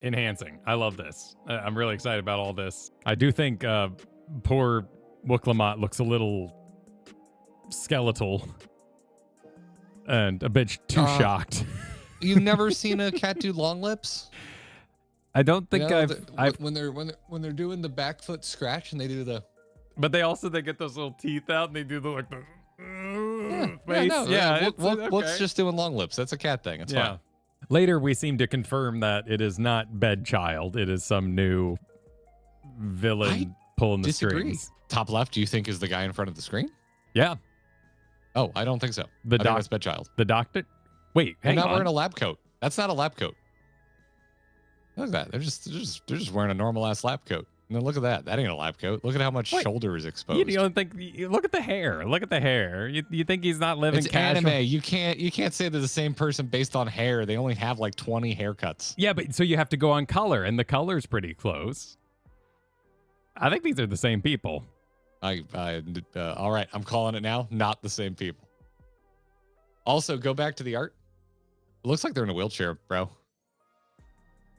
enhancing. I love this. I'm really excited about all this. I do think poor Wuk Lamat looks a little skeletal and a bit too shocked. You've never seen a cat do long lips? I don't think I've when they're doing the back foot scratch and they do the. But they get those little teeth out and they do the like the face. Wuk's just doing long lips. That's a cat thing. It's fine. Later, we seem to confirm that it is not Bedchild. It is some new villain pulling the strings. Top left, do you think is the guy in front of the screen? Yeah. Oh, I don't think so. I think that's Bedchild. The doctor. Wait, they're not wearing a lab coat. That's not a lab coat. Look at that. They're just wearing a normal ass lab coat. And then look at that. That ain't a lab coat. Look at how much shoulder is exposed. You don't think? Look at the hair. Look at the hair. You think he's not living? It's casual? anime. You can't say they're the same person based on hair. They only have like 20 haircuts. Yeah, but so you have to go on color, and the color's pretty close. I think these are the same people. All right. I'm calling it now. Not the same people. Also, go back to the art. It looks like they're in a wheelchair, bro.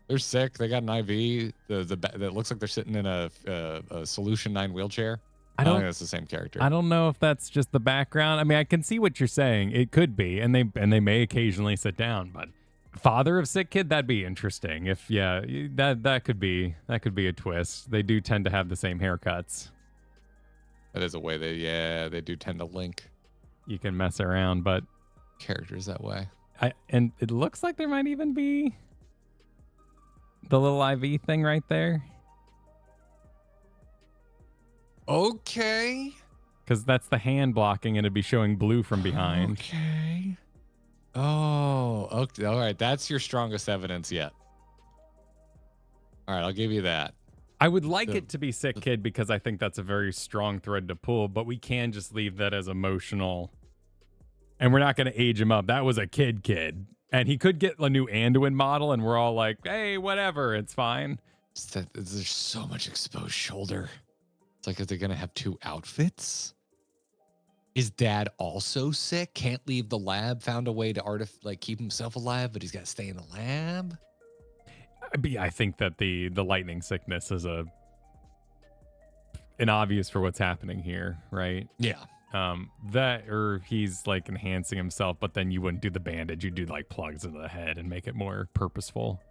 They're sick. They got an IV. That looks like they're sitting in a Solution 9 wheelchair. I don't think that's the same character. I don't know if that's just the background. I mean, I can see what you're saying. It could be, and they may occasionally sit down. But father of sick kid, that'd be interesting. That could be a twist. They do tend to have the same haircuts. That is a way they do tend to link. You can mess around, but characters that way. And it looks like there might even be the little IV thing right there. Okay. Because that's the hand blocking, and it'd be showing blue from behind. Okay. Oh, okay. All right. That's your strongest evidence yet. All right, I'll give you that. I would like it to be sick kid because I think that's a very strong thread to pull, but we can just leave that as emotional. And we're not going to age him up. That was a kid. And he could get a new Anduin model, and we're all like, hey, whatever, it's fine. There's so much exposed shoulder. It's like, are they going to have two outfits? Is dad also sick? Can't leave the lab? Found a way to keep himself alive, but he's got to stay in the lab? I think that the lightning sickness is an obvious for what's happening here, right? Yeah. That, or he's like enhancing himself, but then you wouldn't do the bandage. You'd do like plugs into the head and make it more purposeful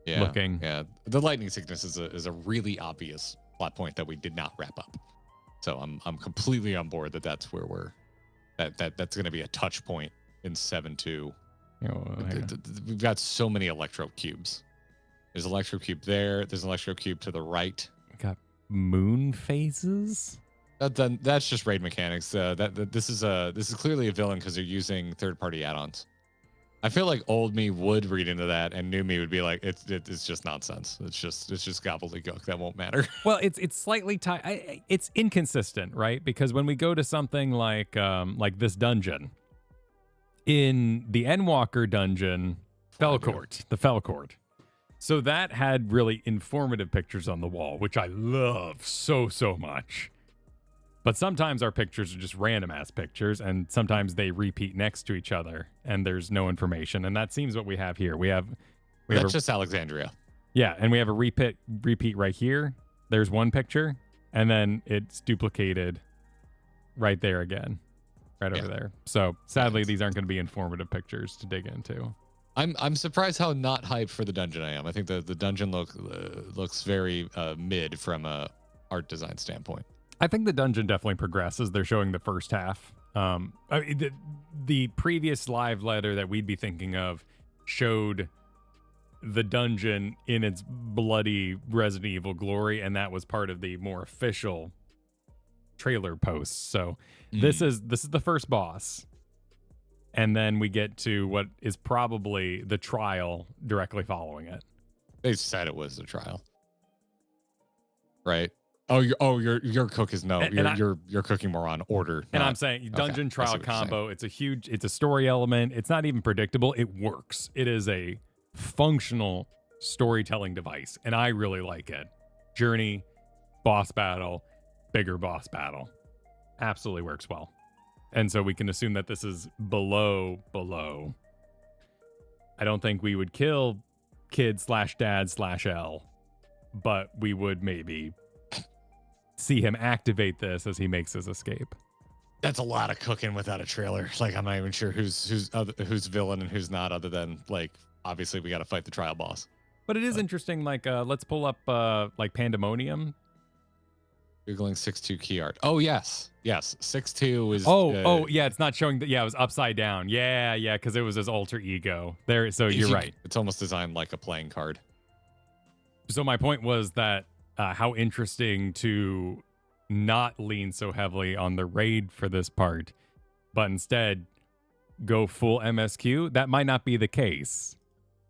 looking. Yeah. The lightning sickness is a really obvious plot point that we did not wrap up. So I'm completely on board that's where that's going to be a touch point in 7-2. We've got so many electro cubes. There's an electro cube there. There's an electro cube to the right. We got moon phases. That's just raid mechanics. This is clearly a villain because they're using third-party add-ons. I feel like old me would read into that, and new me would be like, it's just nonsense. It's just gobbledygook. That won't matter. Well, it's slightly it's inconsistent, right? Because when we go to something like this dungeon, in the Endwalker dungeon, the Fell Court. So that had really informative pictures on the wall, which I love so much. But sometimes our pictures are just random ass pictures, and sometimes they repeat next to each other, and there's no information. And that seems what we have here. That's just Alexandria. Yeah, and we have a repeat right here. There's one picture, and then it's duplicated right there again, right over there. So sadly, these aren't going to be informative pictures to dig into. I'm surprised how not hyped for the dungeon I am. I think the dungeon looks very mid from a art design standpoint. I think the dungeon definitely progresses. They're showing the first half. The previous live letter that we'd be thinking of showed the dungeon in its bloody Resident Evil glory, and that was part of the more official trailer posts. So this is the first boss. And then we get to what is probably the trial directly following it. They said it was the trial. Right? Your cook is you're cooking more on order. And I'm saying dungeon trial combo. It's a story element. It's not even predictable. It works. It is a functional storytelling device, and I really like it. Journey, boss battle, bigger boss battle. Absolutely works well. And so we can assume that this is below. I don't think we would kill kid/dad/L, but we would maybe see him activate this as he makes his escape. That's a lot of cooking without a trailer. Like, I'm not even sure who's villain and who's not, other than, like, obviously we got to fight the trial boss. But it is interesting. Like, let's pull up like Pandemonium. Googling 6-2 key art. Oh, yes. 6-2 is... Oh, yeah, it's not showing that. Yeah, it was upside down. Yeah, because it was his alter ego. There, so you're right. It's almost designed like a playing card. So my point was that how interesting to not lean so heavily on the raid for this part, but instead go full MSQ. That might not be the case.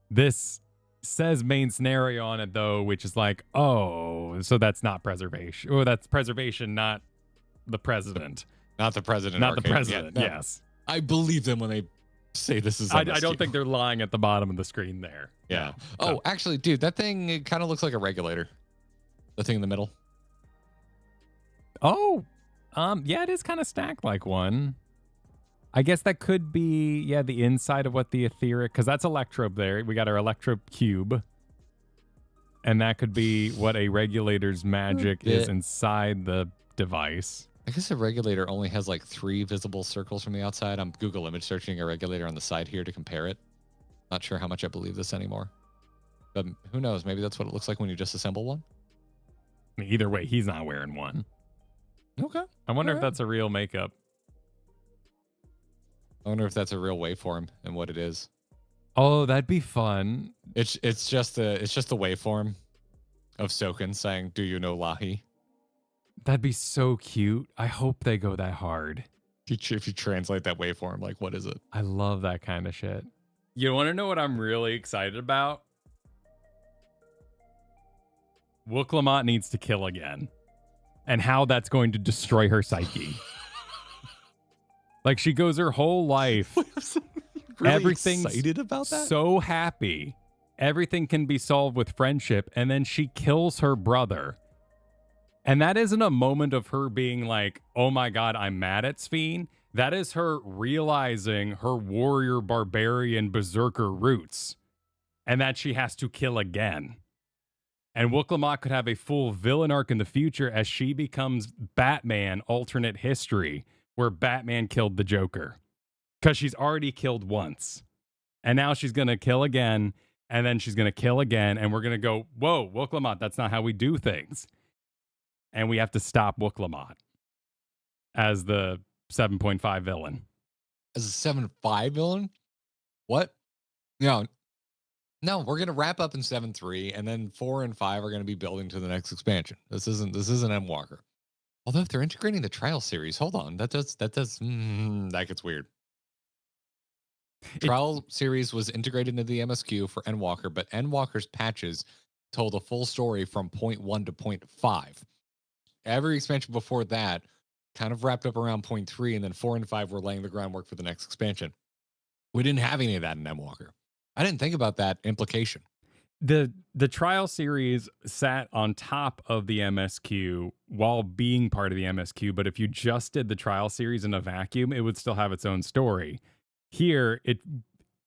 This says main scenario on it, though, which is like, oh, so that's not preservation. Oh, that's preservation, not the president. Not the president. Not the president, yeah, no. Yes. I believe them when they say this is I don't think they're lying at the bottom of the screen there. Yeah. Oh, actually, dude, that thing, it kind of looks like a regulator. The thing in the middle. Oh, yeah, it is kind of stacked like one. I guess that could be, the inside of what the etheric, because that's electrobe there. We got our electrobe cube. And that could be what a regulator's magic is inside the device. I guess a regulator only has like 3 visible circles from the outside. I'm Google image searching a regulator on the side here to compare it. Not sure how much I believe this anymore. But who knows? Maybe that's what it looks like when you just assemble one. I mean, either way, he's not wearing one. Okay. I wonder if that's a real makeup. I wonder if that's a real waveform and what it is. Oh, that'd be fun. It's just the waveform of Soken saying, "Do you know Lahi?" That'd be so cute. I hope they go that hard. If you translate that waveform, like, what is it? I love that kind of shit. You want to know what I'm really excited about? Wuk Lamat needs to kill again. And how that's going to destroy her psyche. Like, she goes her whole life. Really everything's excited about that? So happy. Everything can be solved with friendship. And then she kills her brother. And that isn't a moment of her being like, oh my God, I'm mad at Sphene. That is her realizing her warrior, barbarian, berserker roots. And that she has to kill again. And Wuk Lamat could have a full villain arc in the future as she becomes Batman alternate history, where Batman killed the Joker. Because she's already killed once. And now she's going to kill again, and then she's going to kill again, and we're going to go, whoa, Wuk Lamat, that's not how we do things. And we have to stop Wuk Lamat as the 7.5 villain. As a 7.5 villain? What? No, we're going to wrap up in 7.3, and then 4 and 5 are going to be building to the next expansion. This isn't Endwalker. Although if they're integrating the trial series, hold on, that gets weird. Trial series was integrated into the MSQ for Endwalker, but Endwalker's patches told a full story from point 1 to point 5. Every expansion before that kind of wrapped up around point 3, and then 4 and 5 were laying the groundwork for the next expansion. We didn't have any of that in Endwalker. I didn't think about that implication. The trial series sat on top of the MSQ while being part of the MSQ, but if you just did the trial series in a vacuum, it would still have its own story. Here,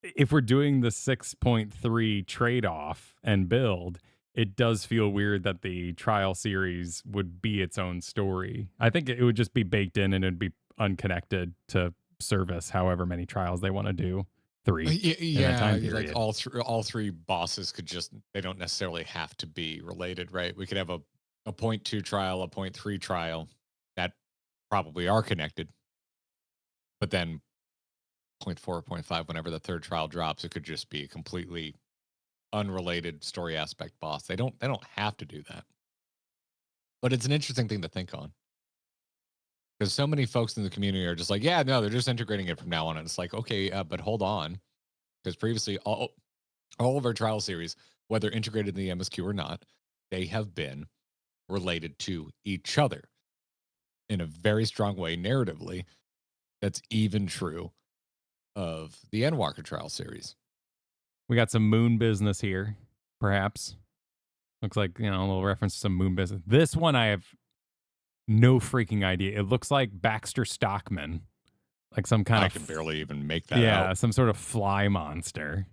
if we're doing the 6.3 trade-off and build, it does feel weird that the trial series would be its own story. I think it would just be baked in and it'd be unconnected to service however many trials they want to do. 3 in that time period. Like all three bosses they don't necessarily have to be related, right? We could have a point 2 trial, a point 3 trial that probably are connected, but then point 4, point 5, whenever the third trial drops, it could just be a completely unrelated story aspect boss. They don't have to do that, but it's an interesting thing to think on. Because so many folks in the community are just like, yeah, no, they're just integrating it from now on. And it's like, okay, but hold on. Because previously, all of our trial series, whether integrated in the MSQ or not, they have been related to each other in a very strong way narratively. That's even true of the Endwalker trial series. We got some moon business here, perhaps. Looks like, a little reference to some moon business. This one I have no freaking idea. It looks like Baxter Stockman. Like some kind of... I can barely even make that out. Yeah, some sort of fly monster.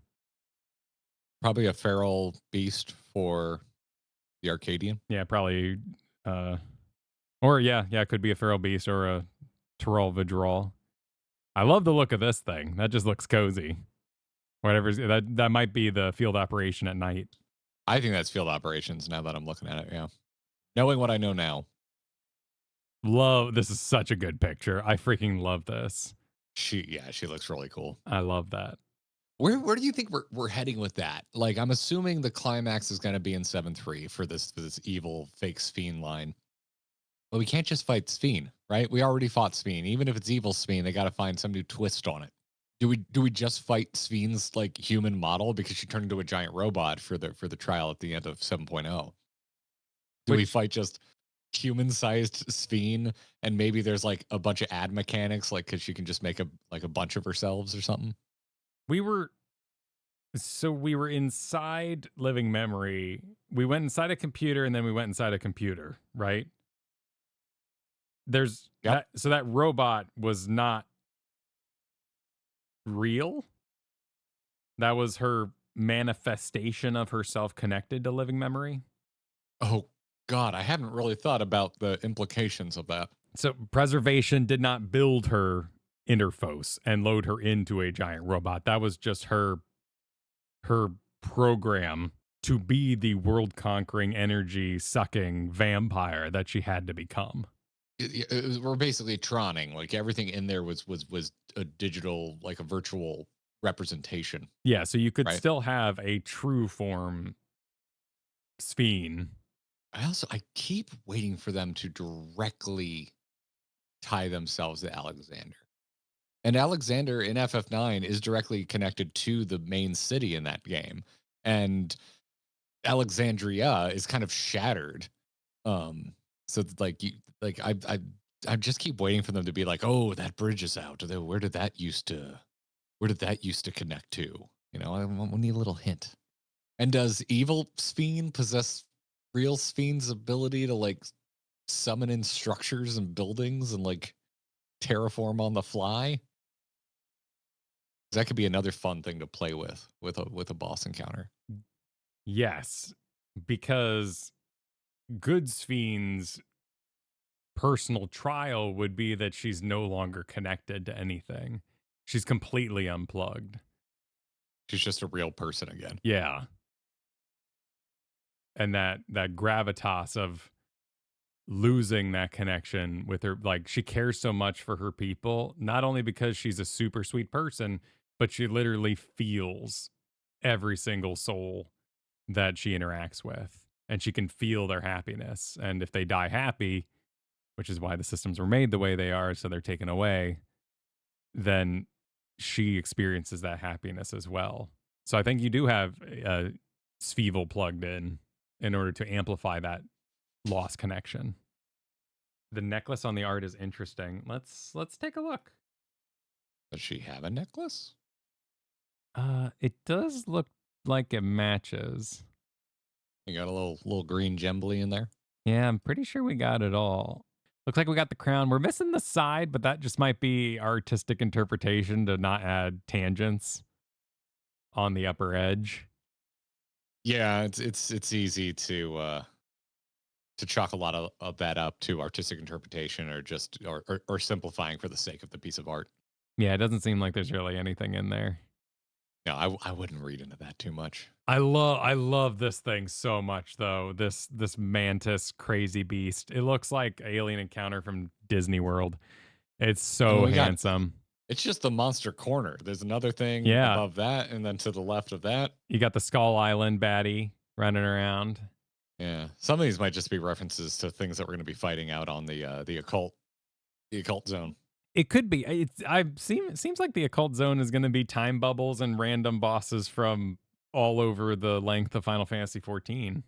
Probably a feral beast for the Arcadian. Yeah, probably. Or yeah, it could be a feral beast or a Tyrol Vidral. I love the look of this thing. That just looks cozy. Whatever that might be the field operation at night. I think that's field operations now that I'm looking at it. Yeah. Knowing what I know now. This is such a good picture. I freaking love this. She looks really cool. I love that. Where do you think we're heading with that? Like, I'm assuming the climax is going to be in 7-3 for this evil fake Sphene line. But we can't just fight Sphene, right? We already fought Sphene. Even if it's evil Sphene, they got to find some new twist on it. Do we just fight Sphene's like human model because she turned into a giant robot for the trial at the end of 7.0? Do we fight just human-sized Sphene and maybe there's like a bunch of ad mechanics, like because she can just make a bunch of herself or something? We were inside living memory. We went inside a computer and then we went inside a computer, right? So that robot was not real. That was her manifestation of herself connected to living memory. Oh God, I hadn't really thought about the implications of that. So preservation did not build her interphos and load her into a giant robot. That was just her program to be the world conquering, energy sucking vampire that she had to become. We're basically Troning. Like everything in there was a digital, like a virtual representation. Yeah, so you could still have a true form Sphene. I keep waiting for them to directly tie themselves to Alexander. And Alexander in FF9 is directly connected to the main city in that game. And Alexandria is kind of shattered. So I just keep waiting for them to be like, oh, that bridge is out. Where did that used to connect to? You know, we need a little hint. And does evil Sphene possess real Sphene's ability to like summon in structures and buildings and like terraform on the fly? That could be another fun thing to play with a boss encounter. Yes, because good Sphene's personal trial would be that she's no longer connected to anything. She's completely unplugged. She's just a real person again. Yeah. And that gravitas of losing that connection with her, like she cares so much for her people, not only because she's a super sweet person, but she literally feels every single soul that she interacts with, and she can feel their happiness. And if they die happy, which is why the systems were made the way they are, so they're taken away, then she experiences that happiness as well. So I think you do have Sphevil plugged in order to amplify that lost connection. The necklace on the art is interesting. Let's take a look. Does she have a necklace? It does look like it matches. You got a little green gembly in there? Yeah, I'm pretty sure we got it all. Looks like we got the crown. We're missing the side, but that just might be artistic interpretation to not add tangents on the upper edge. Yeah, it's easy to chalk a lot of that up to artistic interpretation or simplifying for the sake of the piece of art. Yeah, it doesn't seem like there's really anything in there. No, I wouldn't read into that too much. I love this thing so much though. This mantis crazy beast. It looks like Alien Encounter from Disney World. It's so handsome. It's just the monster corner. There's another thing above that, and then to the left of that, you got the Skull Island baddie running around. Yeah, some of these might just be references to things that we're going to be fighting out on the occult zone. It could be. It seems like the occult zone is going to be time bubbles and random bosses from all over the length of Final Fantasy XIV.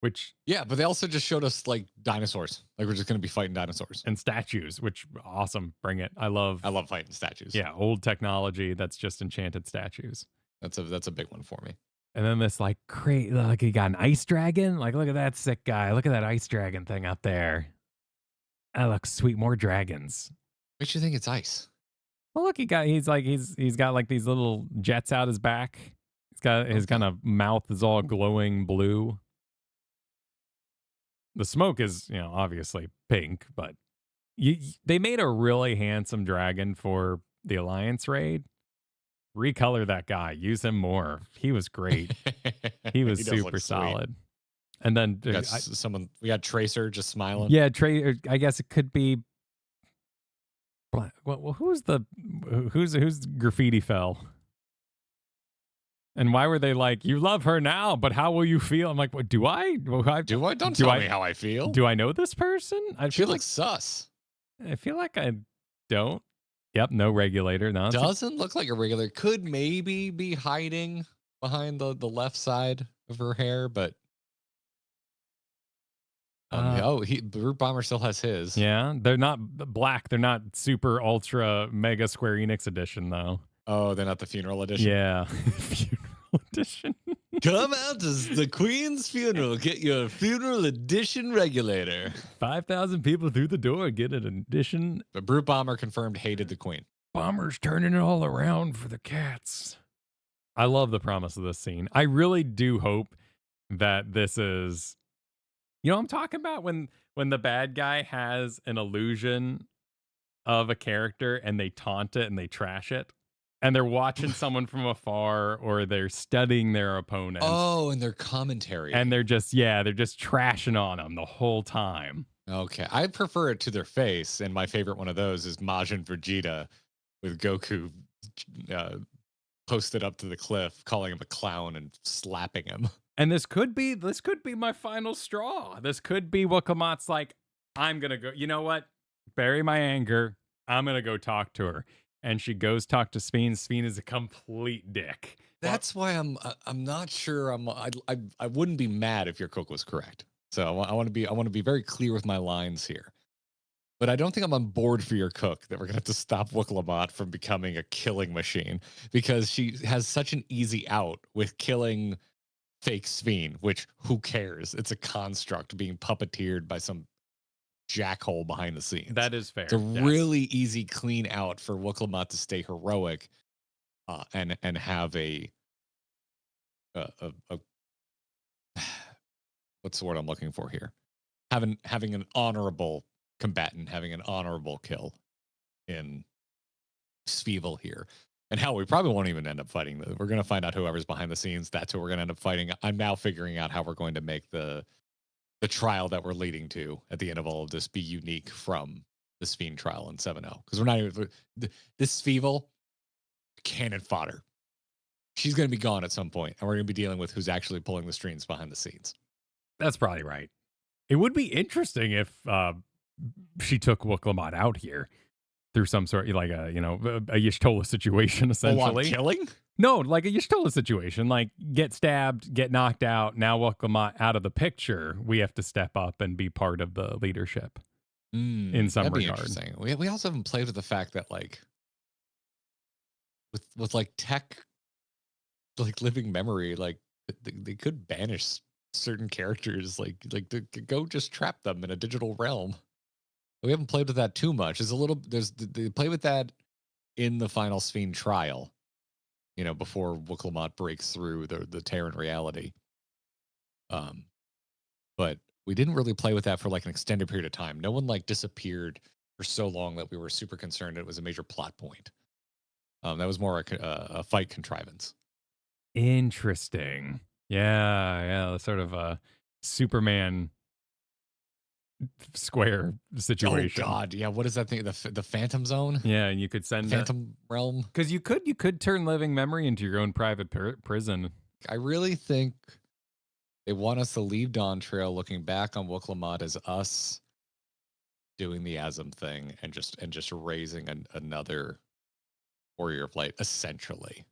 Which but they also just showed us like dinosaurs. Like we're just going to be fighting dinosaurs and statues. Which awesome, bring it. I love fighting statues. Yeah, old technology that's just enchanted statues. That's a big one for me. And then this like crazy, like you got an ice dragon. Like look at that sick guy. Look at that ice dragon thing up there. That looks sweet. More dragons. Makes you think it's ice. Well, look, he's got like these little jets out his back. It's got his kind of mouth is all glowing blue. The smoke is, obviously pink, but they made a really handsome dragon for the Alliance raid. Recolor that guy, use him more. He was great. He was super solid. And then we got Tracer just smiling. Yeah, I guess it could be. Well, who's graffiti fell? And why were they like, you love her now, but how will you feel? I'm like, what do I? Don't tell me how I feel. Do I know this person? I feel like sus. I feel like I don't. Yep, no regulator. No, doesn't look like a regulator. Could maybe be hiding behind the left side of her hair, but Brute Bomber still has his. Yeah, they're not black. They're not super ultra mega Square Enix edition though. Oh, they're not the funeral edition. Yeah, funeral edition. Come out to the Queen's funeral. Get your funeral edition regulator. 5,000 people through the door. Get an edition. But Brute Bomber confirmed hated the Queen. Bomber's turning it all around for the cats. I love the promise of this scene. I really do hope that this is, I'm talking about when the bad guy has an illusion of a character and they taunt it and they trash it. And they're watching someone from afar or they're studying their opponent. Oh, and their commentary. And they're just trashing on them the whole time. Okay. I prefer it to their face. And my favorite one of those is Majin Vegeta with Goku posted up to the cliff, calling him a clown and slapping him. And this could be my final straw. This could be Wuk Lamat's like, I'm going to go, you know what? Bury my anger. I'm going to go talk to her. And she goes talk to Sphene. Sphene is a complete dick. That's why I'm not sure. I wouldn't be mad if your cook was correct. So I want to be very clear with my lines here. But I don't think I'm on board for your cook that we're gonna have to stop Wuk Lamat from becoming a killing machine because she has such an easy out with killing fake Sphene, which who cares? It's a construct being puppeteered by some jackhole behind the scenes. That is fair. It's a really easy clean out for Wuk Lamat to stay heroic and have a what's the word I'm looking for here? Having an honorable combatant, having an honorable kill in Sphevil here. And hell, we probably won't even end up fighting. We're going to find out whoever's behind the scenes. That's who we're going to end up fighting. I'm now figuring out how we're going to make the trial that we're leading to at the end of all of this be unique from the Sphene trial in 7-0. Because we're not even, this Sphevil, cannon fodder. She's going to be gone at some point, and we're going to be dealing with who's actually pulling the strings behind the scenes. That's probably right. It would be interesting if she took Wuk Lamat out here through some sort, like a Y'shtola situation, essentially. Killing? No, like a Y'shtola situation, like get stabbed, get knocked out. Now Wuk Lamat out of the picture. We have to step up and be part of the leadership in some regard. Interesting. We also haven't played with the fact that like with like tech, like living memory, like they could banish certain characters, like to go just trap them in a digital realm. We haven't played with that too much. They play with that in the final Sphene trial. Before Wuk Lamat breaks through the Terran reality. But we didn't really play with that for like an extended period of time. No one like disappeared for so long that we were super concerned it was a major plot point. That was more a fight contrivance. Interesting. Yeah, sort of a Superman square situation. Oh God, yeah. What is that thing? The Phantom Zone? Yeah, and you could send Phantom Realm. Because you could turn living memory into your own private prison. I really think they want us to leave Dawn Trail looking back on Wuk Lamat as us doing the Asm thing and just raising another Warrior of Light, essentially.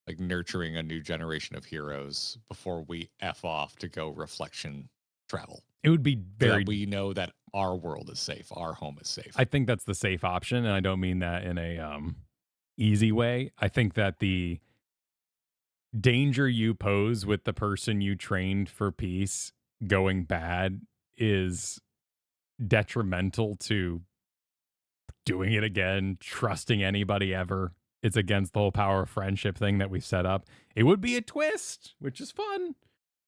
Like nurturing a new generation of heroes before we F off to go reflection travel. It would be very. So we know that our world is safe, our home is safe. I think that's the safe option, and I don't mean that in a easy way. I think that the danger you pose with the person you trained for peace going bad is detrimental to doing it again, trusting anybody ever. it's against the whole power of friendship thing that we've set up. It would be a twist, which is fun,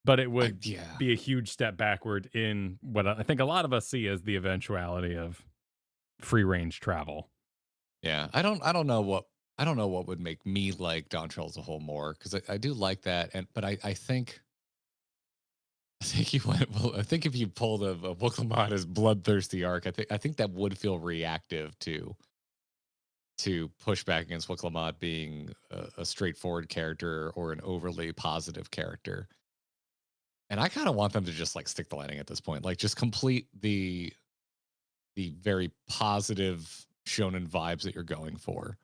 but it would Yeah. be a huge step backward in what I think a lot of us see as the eventuality of free range travel. Yeah, I don't know what would make me like Dontrell as a whole more, because I do like that, but I think you went well. I think if you pulled a Wuk Lamat as bloodthirsty arc, I think that would feel reactive to push back against Wuk Lamat being a straightforward character or an overly positive character. And I kind of want them to just like stick the landing at this point, like just complete the very positive shonen vibes that you're going for.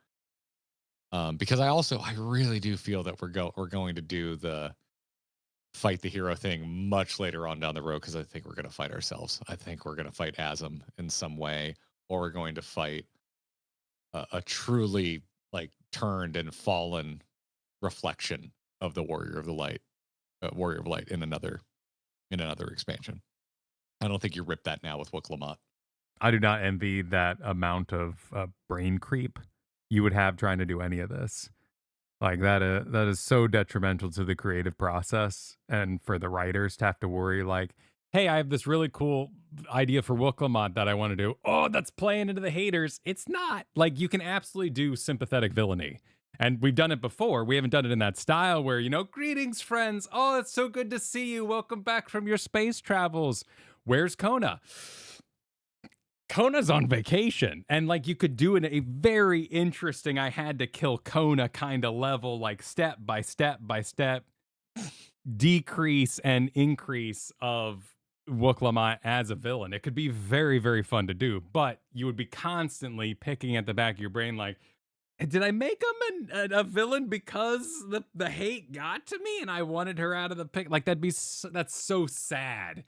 Because I really do feel that we're going to do the fight the hero thing much later on down the road, because I think we're going to fight ourselves. I think we're going to fight Asm in some way, or we're going to fight a truly like turned and fallen reflection of the Warrior of Light in another expansion. I don't think you rip that now with Wuk Lamat. I do not envy that amount of brain creep you would have trying to do any of this. Like that is so detrimental to the creative process, and for the writers to have to worry like, hey, I have this really cool idea for Wuk Lamat that I want to do. Oh, that's playing into the haters. It's not. Like, you can absolutely do sympathetic villainy. And we've done it before. We haven't done it in that style where, greetings, friends. Oh, it's so good to see you. Welcome back from your space travels. Where's Kona? Kona's on vacation, and like you could do a very interesting I had to kill Kona kind of level, like step by step by step decrease and increase of Wuk Lamat as a villain. It could be very, very fun to do, but you would be constantly picking at the back of your brain like, did I make him a villain because the hate got to me and I wanted her out of the pic? Like that's so sad.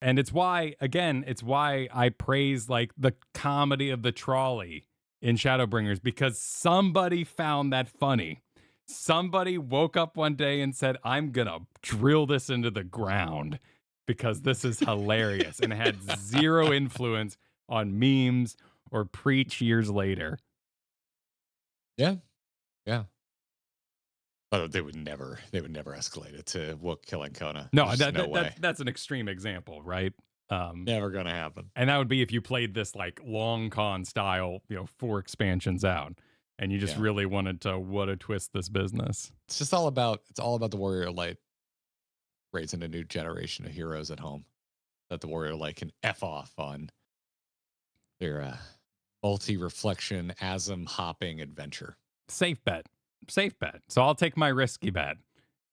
And it's why I praise like the comedy of the trolley in Shadowbringers, because somebody found that funny. Somebody woke up one day and said, I'm going to drill this into the ground because this is hilarious. And it had zero influence on memes or preach years later. Yeah. Yeah. But they would never escalate it to Wuk killing Kona. No, There's no way. that's an extreme example, right? Never gonna happen. And that would be if you played this like long con style, 4 expansions out, and you just really wanted to what a twist this business. It's all about the Warrior of Light raising a new generation of heroes at home that the Warrior of Light can F off on their multi-reflection Asm hopping adventure. Safe bet. So I'll take my risky bet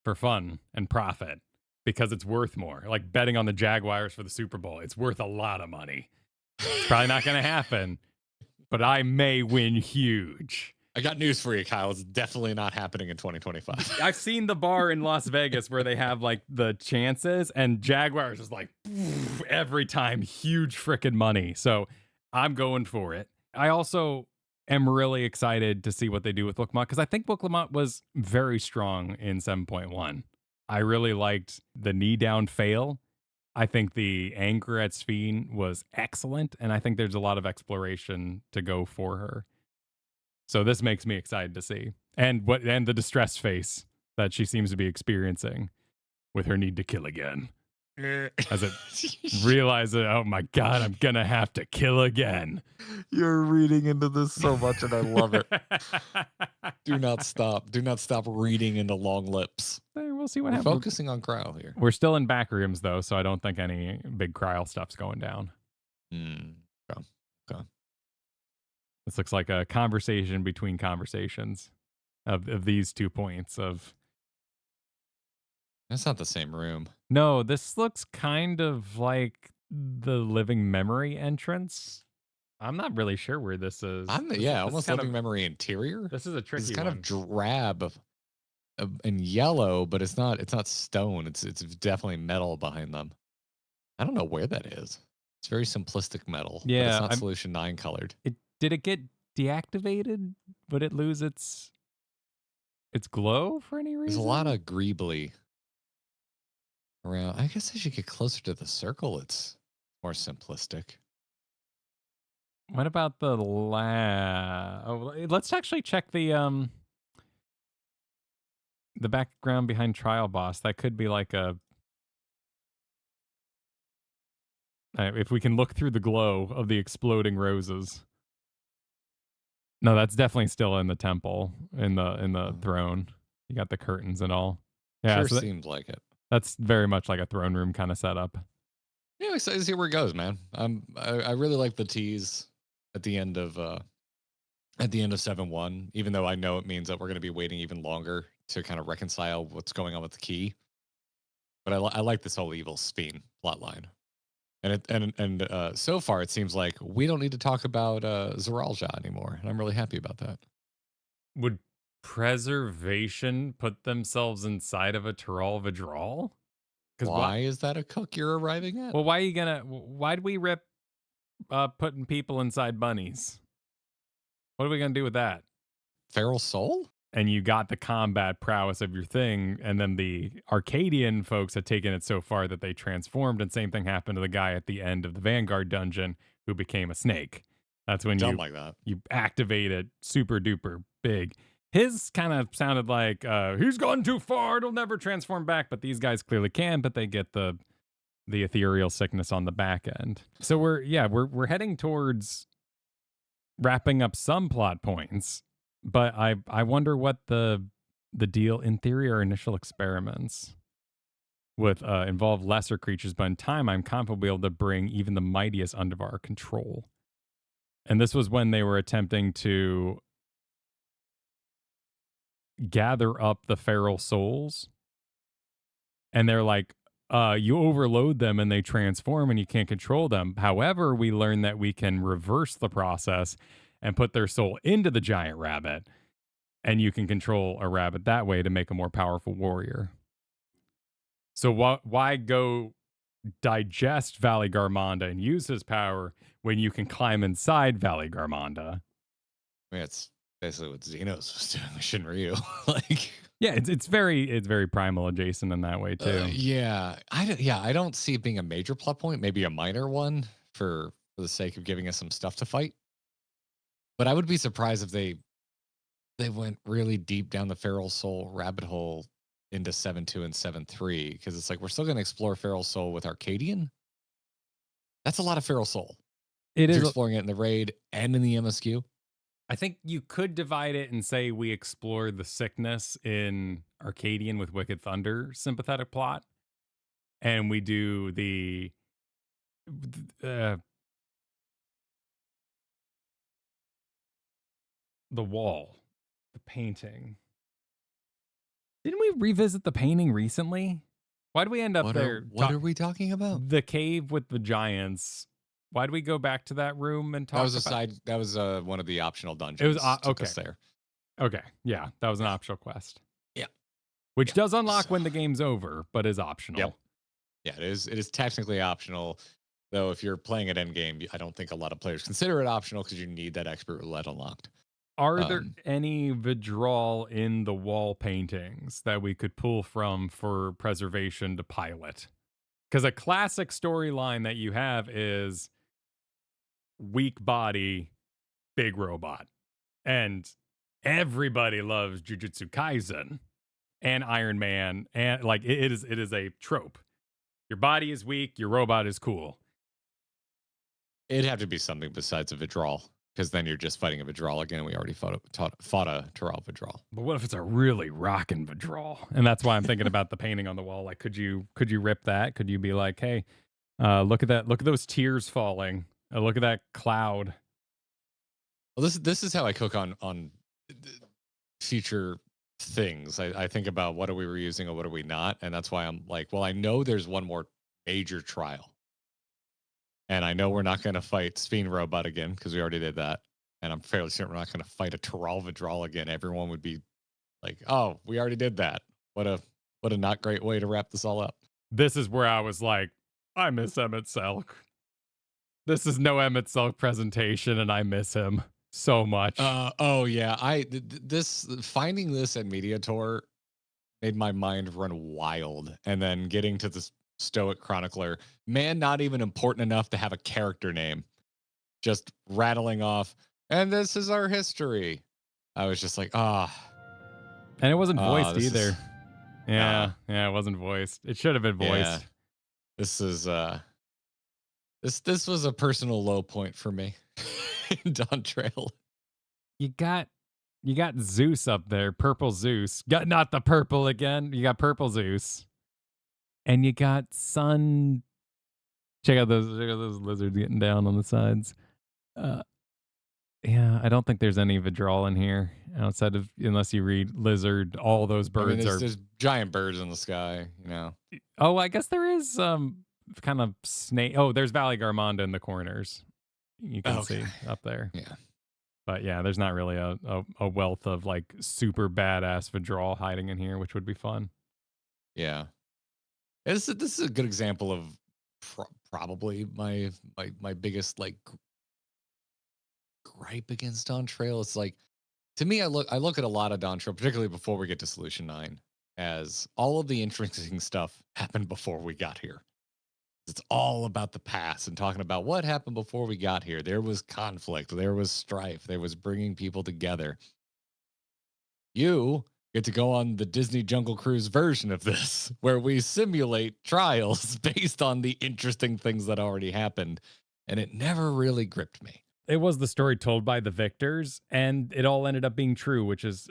for fun and profit because it's worth more. Like betting on the Jaguars for the Super Bowl. It's worth a lot of money. It's probably not going to happen, but I may win huge. I got news for you, Kyle. It's definitely not happening in 2025. I've seen the bar in Las Vegas where they have like the chances, and Jaguars is like every time huge freaking money. So I'm going for it. I also am really excited to see what they do with Wuk Lamat, because I think Wuk Lamat was very strong in 7.1. I really liked the knee down fail. I think the anger at Sphene was excellent, and I think there's a lot of exploration to go for her. So this makes me excited to see. And the distress face that she seems to be experiencing with her need to kill again. As it realizes, oh my God, I'm going to have to kill again. You're reading into this so much, and I love it. Do not stop. Do not stop reading into long lips. We'll see what We're happens. focusing on Cryo here. We're still in back rooms, though, so I don't think any big Cryo stuff's going down. Okay. This looks like a conversation between conversations of these 2 points of... That's not the same room. No, this looks kind of like the living memory entrance. I'm not really sure where this is. Almost living memory interior. This is a tricky It's kind one. of drab and yellow, but it's not stone. It's definitely metal behind them. I don't know where that is. It's very simplistic metal. Yeah, but it's not Solution 9 colored. Did it get deactivated? Would it lose its glow for any reason? There's a lot of greebly around. I guess as you get closer to the circle, it's more simplistic. What about the let's actually check the background behind Trial Boss. That could be like a if we can look through the glow of the exploding roses. No, that's definitely still in the temple, in the throne. You got the curtains and all. Yeah, Sure so seemed like it. that's very much like a throne room kind of setup. Yeah, excited to see where it goes, man. I really like the tease at the end of 7-1, even though I know it means that we're going to be waiting even longer to kind of reconcile what's going on with the key. But I like this whole evil Sphene plotline. And so far it seems like we don't need to talk about Zeralja anymore, and I'm really happy about that. Would preservation put themselves inside of a Tyrol Vidral? Why is that a cook you're arriving at? Well, why'd we rip putting people inside bunnies? What are we gonna do with that? Feral Soul? And you got the combat prowess of your thing, and then the Arcadian folks had taken it so far that they transformed, and same thing happened to the guy at the end of the Vanguard dungeon who became a snake. That's when Dumb like that. you activate it super duper big. His kind of sounded like he's gone too far, it'll never transform back, but these guys clearly can, but they get the ethereal sickness on the back end. So we're heading towards wrapping up some plot points, but I wonder what the deal in theory are initial experiments with involve lesser creatures, but in time I'm confident we'll be able to bring even the mightiest under our control. And this was when they were attempting to gather up the feral souls, and they're like, you overload them and they transform and you can't control them. However, we learn that we can reverse the process and put their soul into the giant rabbit, and you can control a rabbit that way to make a more powerful warrior. So why go digest Valley Garmonda and use his power when you can climb inside Valley Garmonda? I mean, it's basically what Xenos was doing with Shinryu. Like, yeah, it's very primal adjacent in that way too. I don't see it being a major plot point. Maybe a minor one for the sake of giving us some stuff to fight. But I would be surprised if they went really deep down the Feral Soul rabbit hole into 7-2 and 7-3, because it's like we're still going to explore Feral Soul with Arcadian. That's a lot of Feral Soul. It is exploring it in the raid and in the MSQ. I think you could divide it and say we explore the sickness in Arcadian with Wicked Thunder sympathetic plot, and we do the wall, the painting. Didn't we revisit the painting recently? Why did we end up there? What are we talking about? The cave with the giants. Why did we go back to that room and talk? That was a side. That was one of the optional dungeons. It was okay. Us there. Okay, yeah, that was an optional quest. Yeah, which does unlock when the game's over, but is optional. Yep. Yeah, it is. It is technically optional, though. If you're playing at endgame, I don't think a lot of players consider it optional because you need that expert roulette unlocked. Are there any Vidral in the wall paintings that we could pull from for preservation to pilot? Because a classic storyline that you have is weak body, big robot. And everybody loves Jujutsu Kaisen and Iron Man. And like it is a trope. Your body is weak, your robot is cool. It'd have to be something besides a Vidral, because then you're just fighting a Vidral again. We already fought a Tyrol Vidral. But what if it's a really rockin' Vidral? And that's why I'm thinking about the painting on the wall. Like, could you rip that? Could you be like, hey, look at that, look at those tears falling. Look at that cloud. Well, this is how I cook on future things. I think about what are we reusing and what are we not, and that's why I'm like, well, I know there's one more major trial. And I know we're not going to fight Sphene Robot again because we already did that. And I'm fairly certain we're not going to fight a Tyrol Vidral again. Everyone would be like, oh, we already did that. What a not great way to wrap this all up. This is where I was like, I miss Emmett Selk. This is no Emmett Selk presentation, and I miss him so much. Oh, yeah. Finding this at Media Tour made my mind run wild. And then getting to this Stoic Chronicler, man, not even important enough to have a character name. just rattling off, and this is our history. I was just like, And it wasn't voiced this either. is Yeah, yeah, it wasn't voiced. It should have been yeah. voiced. This is this was a personal low point for me in Dawn Trail. You got Zeus up there, purple Zeus. Got not the purple again. You got purple Zeus. And you got Sun. Check out those lizards getting down on the sides. Uh yeah, I don't think there's any Vidral in here outside of unless you read lizard. All those I mean, birds are. there's giant birds in the sky, you know. Oh, I guess there is kind of snake. Oh, there's Valley Garmonda in the corners. You can see up there. Yeah. But yeah, there's not really a wealth of like super badass Vidral hiding in here, which would be fun. Yeah. This is a good example of probably my biggest like gripe against Dawn Trail. It's like, to me, I look at a lot of Dawn Trail, particularly before we get to Solution 9, as all of the interesting stuff happened before we got here. It's all about the past and talking about what happened before we got here. There was conflict, there was strife, there was bringing people together. You get to go on the Disney Jungle Cruise version of this, where we simulate trials based on the interesting things that already happened. And it never really gripped me. It was the story told by the victors, and it all ended up being true, which is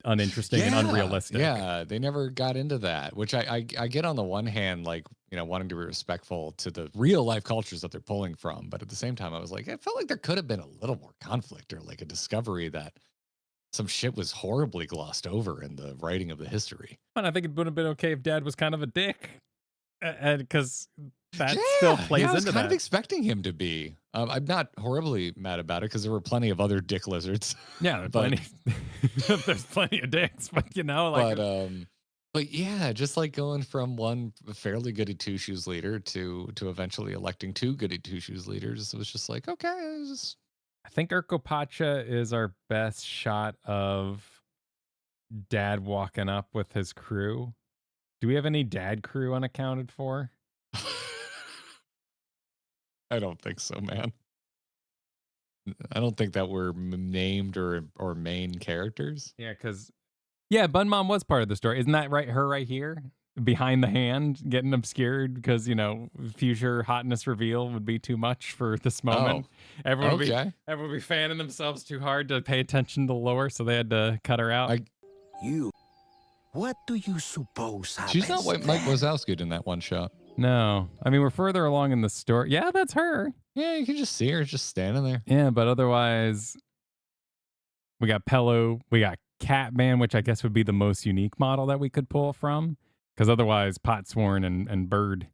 uninteresting and unrealistic. Yeah, they never got into that, which I get on the one hand, like, you know, wanting to be respectful to the real life cultures that they're pulling from. But at the same time, I was like, I felt like there could have been a little more conflict or like a discovery that some shit was horribly glossed over in the writing of the history. And I think it would have been okay if Dad was kind of a dick, because that still plays I was into kind that. of expecting him to be. I'm not horribly mad about it because there were plenty of other dick lizards. Yeah, there's plenty of dicks, but you know, like, but yeah, just like going from one fairly goody two shoes leader to eventually electing two goody two shoes leaders, it was just like, okay, I think Urkopacha is our best shot of Dad walking up with his crew. Do we have any Dad crew unaccounted for? I don't think so, man. I don't think that we're named or main characters. Yeah, because Bun Mom was part of the story. Isn't that right? Her right here, behind the hand, getting obscured because, you know, future hotness reveal would be too much for this moment. Everyone would be fanning themselves too hard to pay attention to the lore, so they had to cut her out. What do you suppose happens? She's not Mike Wazowski in that one shot. No, I mean, we're further along in the story. Yeah, that's her. Yeah, you can just see her just standing there. Yeah, but otherwise, we got Pello, we got Catman, which I guess would be the most unique model that we could pull from, because otherwise, Potsworn and Bird.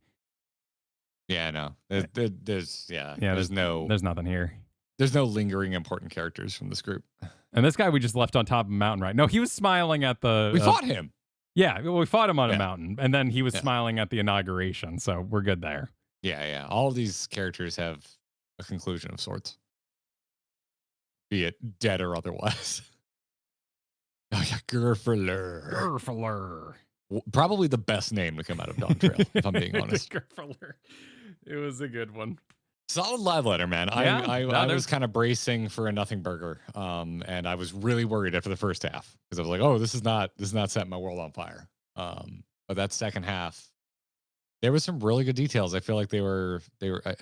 Yeah, no, there's nothing here. There's no lingering important characters from this group. And this guy we just left on top of a mountain, right? No, he was smiling at the. We fought him. Yeah, well, we fought him on a mountain, and then he was smiling at the inauguration, so we're good there. Yeah. All of these characters have a conclusion of sorts, be it dead or otherwise. Oh yeah, Gerfler. Probably the best name to come out of Dawn Trail, if I'm being honest. Gerfler. It was a good one. Solid live letter, man. Yeah, I was kind of bracing for a nothing burger, and I was really worried after the first half because I was like, "Oh, this is not setting my world on fire." But that second half, there was some really good details. I feel like they were. I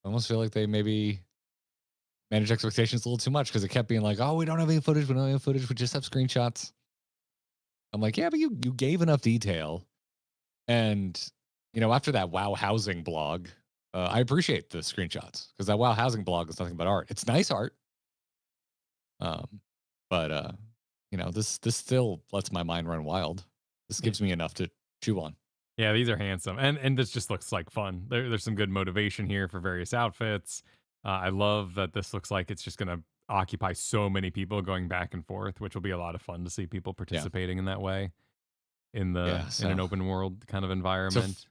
almost feel like they maybe managed expectations a little too much because it kept being like, "Oh, we don't have any footage. We don't have any footage. We just have screenshots." I'm like, "Yeah, but you gave enough detail," and you know, after that WoW housing blog. I appreciate the screenshots because that WoW housing blog is nothing but art. It's nice art. But you know, this still lets my mind run wild. This gives me enough to chew on. Yeah, these are handsome. And this just looks like fun. There's some good motivation here for various outfits. I love that this looks like it's just going to occupy so many people going back and forth, which will be a lot of fun to see people participating in that way in an open world kind of environment.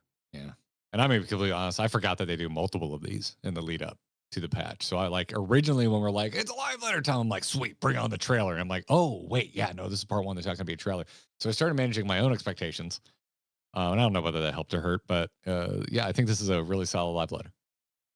And I'm going to be completely honest, I forgot that they do multiple of these in the lead up to the patch. So I like originally when we're like, it's a live letter time, I'm like, sweet, bring on the trailer. And I'm like, oh, wait, yeah, no, this is part one. There's not going to be a trailer. So I started managing my own expectations. And I don't know whether that helped or hurt, but yeah, I think this is a really solid live letter.